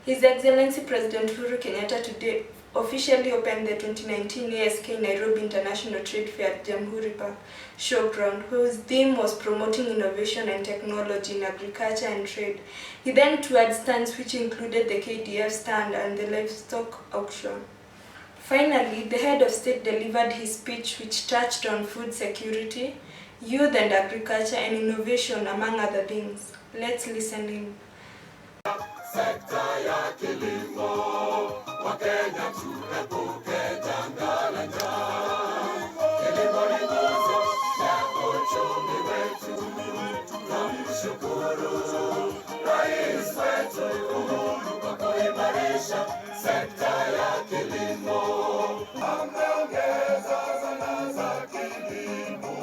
His Excellency President Uhuru Kenyatta today officially opened the 2019 A.S.K Nairobi International Trade Fair at Jamhuri Park, showground, whose theme was promoting innovation and technology in agriculture and trade. He then toured stands which included the KDF stand and the livestock auction. Finally, the head of state delivered his speech which touched on food security, youth and agriculture and innovation among other things. Let's listen in. Sekta ya kilimo, Wakenya tuepuke janga la njaa. Kilimo ni nguzo ya uchumi wetu, tunamshukuru Rais wetu Uhuru kwa kuimarisha sekta ya kilimo. Ameongeza zana za kilimo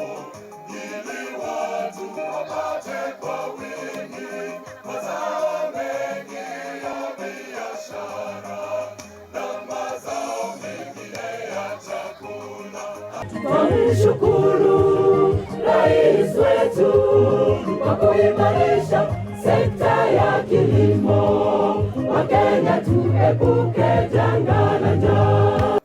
ili watu wapate kwa wingi mazao mengi ya biashara na mazao mengine ya chakula. Tunamshukuru Rais wetu kwa kuimarisha sekta ya kilimo. Wakenya tuepuke janga la njaa.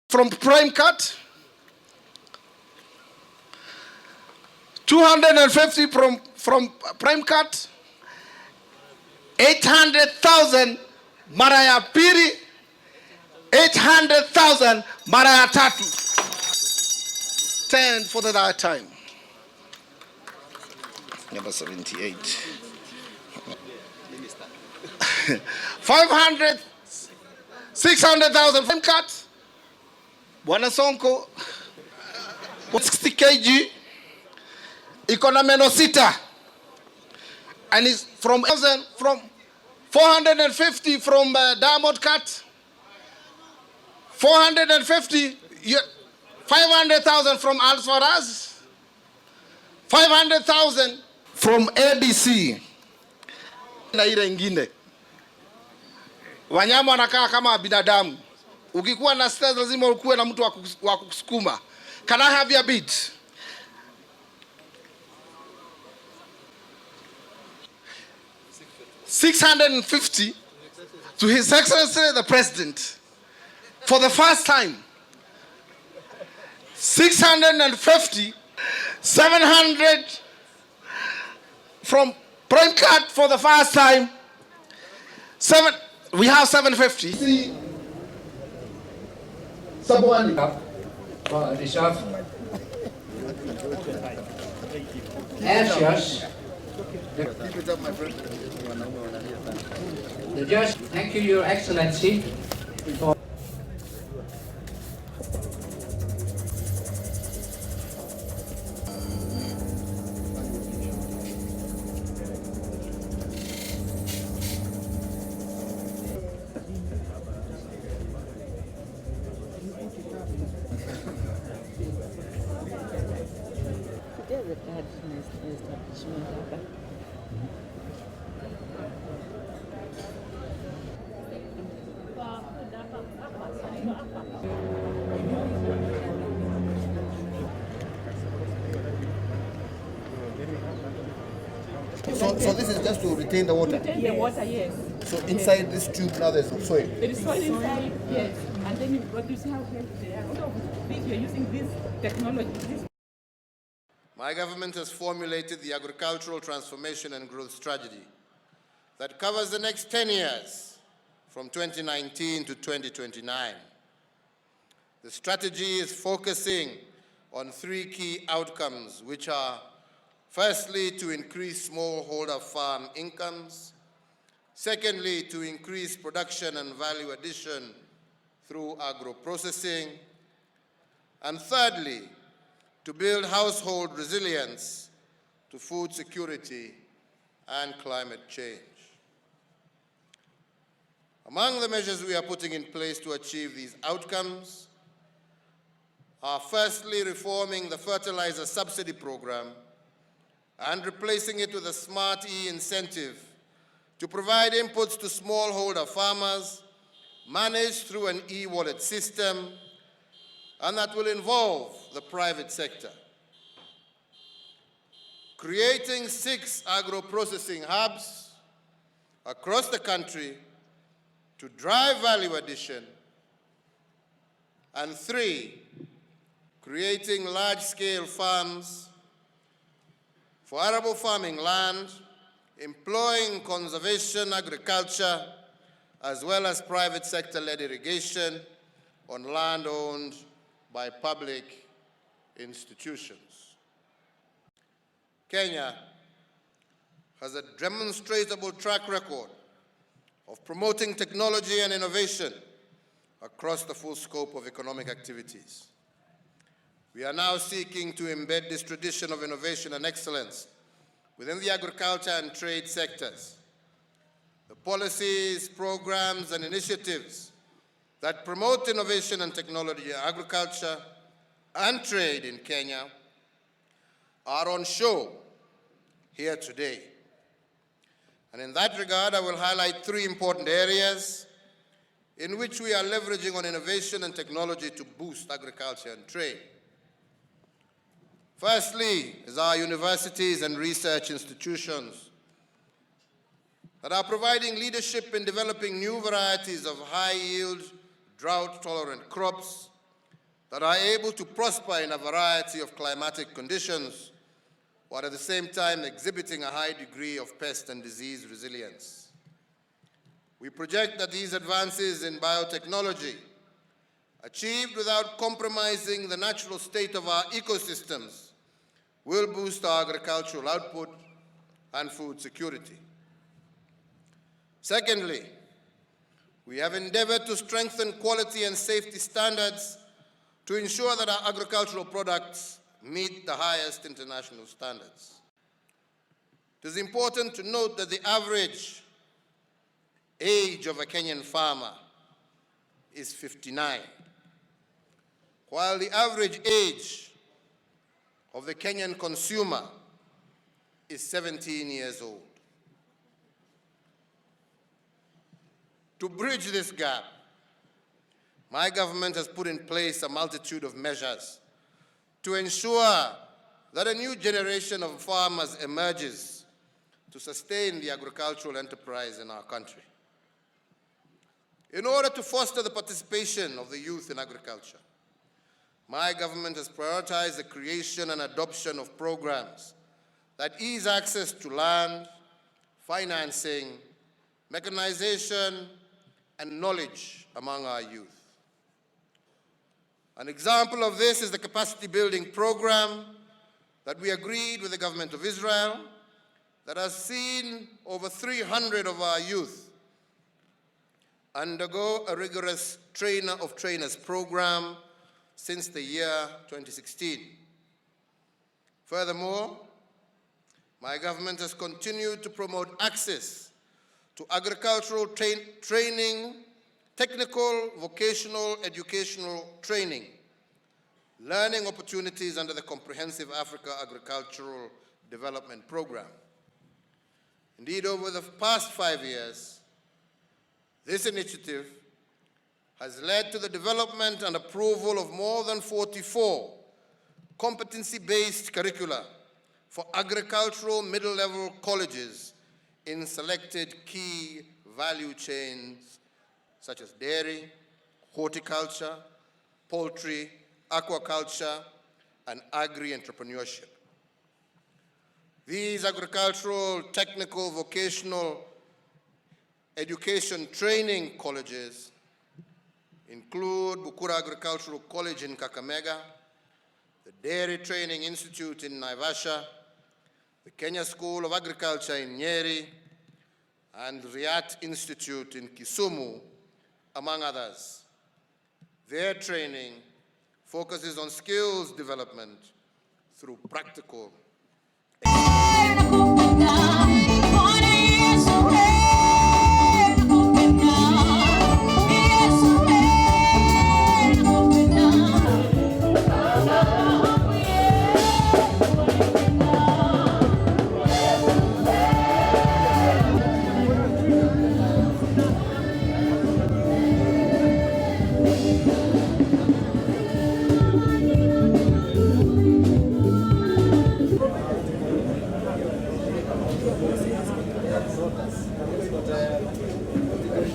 From prime cut, 250 from prime cut, 800,000 mara ya pili, 800,000 mara ya tatu. 10 for that time. Number 78. 500, 600,000 prime cut. Bwana Sonko 60 kg iko na meno sita, and is from 450 from diamond cut, 450, 500,000 from Alfaraz, 500,000 from ABC. Na ile ingine wanyama wanakaa kama binadamu. Ukikuwa na stress lazima ukuwe na mtu wa kukusukuma. Can I have your beat? $650 to His Excellency the President for the first time. 650, 700 from prime cut for the first time. We have 750. Someone the shop. Anxious. The judge, thank you, Your Excellency. For So this is just to retain the water? Retain the water, yes. So inside this tube now there's soil? There is soil inside, yes. And then you see how healthy they are. Although you're using this technology. My government has formulated the agricultural transformation and growth strategy that covers the next 10 years from 2019 to 2029. The strategy is focusing on three key outcomes, which are, firstly, to increase smallholder farm incomes, secondly, to increase production and value addition through agro-processing, and thirdly, to build household resilience to food security and climate change. Among the measures we are putting in place to achieve these outcomes are firstly reforming the fertilizer subsidy program and replacing it with a smart e-incentive to provide inputs to smallholder farmers managed through an e-wallet system, and that will involve the private sector. Creating 6 agro-processing hubs across the country to drive value addition, and 3, creating large-scale farms for arable farming land, employing conservation agriculture, as well as private sector-led irrigation on land owned by public institutions. Kenya has a demonstrable track record of promoting technology and innovation across the full scope of economic activities. We are now seeking to embed this tradition of innovation and excellence within the agriculture and trade sectors. The policies, programs, and initiatives that promote innovation and technology in agriculture and trade in Kenya are on show here today. And in that regard, I will highlight 3 important areas in which we are leveraging on innovation and technology to boost agriculture and trade. Firstly, is our universities and research institutions that are providing leadership in developing new varieties of high-yield, drought-tolerant crops that are able to prosper in a variety of climatic conditions, while at the same time exhibiting a high degree of pest and disease resilience. We project that these advances in biotechnology, achieved without compromising the natural state of our ecosystems, will boost our agricultural output and food security. Secondly, we have endeavored to strengthen quality and safety standards to ensure that our agricultural products meet the highest international standards. It is important to note that the average age of a Kenyan farmer is 59, while the average age of the Kenyan consumer is 17 years old. To bridge this gap, my government has put in place a multitude of measures to ensure that a new generation of farmers emerges to sustain the agricultural enterprise in our country. In order to foster the participation of the youth in agriculture, my government has prioritized the creation and adoption of programs that ease access to land, financing, mechanization, and knowledge among our youth. An example of this is the capacity building program that we agreed with the government of Israel that has seen over 300 of our youth undergo a rigorous trainer of trainers program since the year 2016. Furthermore, my government has continued to promote access to agricultural training, technical, vocational, educational training, learning opportunities under the Comprehensive Africa Agricultural Development Program. Indeed, over the past 5 years, this initiative has led to the development and approval of more than 44 competency-based curricula for agricultural middle-level colleges in selected key value chains such as dairy, horticulture, poultry, aquaculture, and agri-entrepreneurship. These agricultural, technical, vocational education training colleges include Bukura Agricultural College in Kakamega, the Dairy Training Institute in Naivasha, the Kenya School of Agriculture in Nyeri, and Riat Institute in Kisumu, among others. Their training focuses on skills development through practical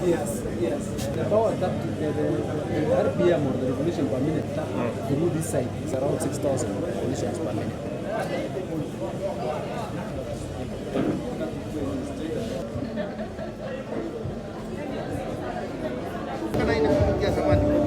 Yes. The power that the RPM or the revolution per minute through this side is around 6,000 revolutions per minute. Yes,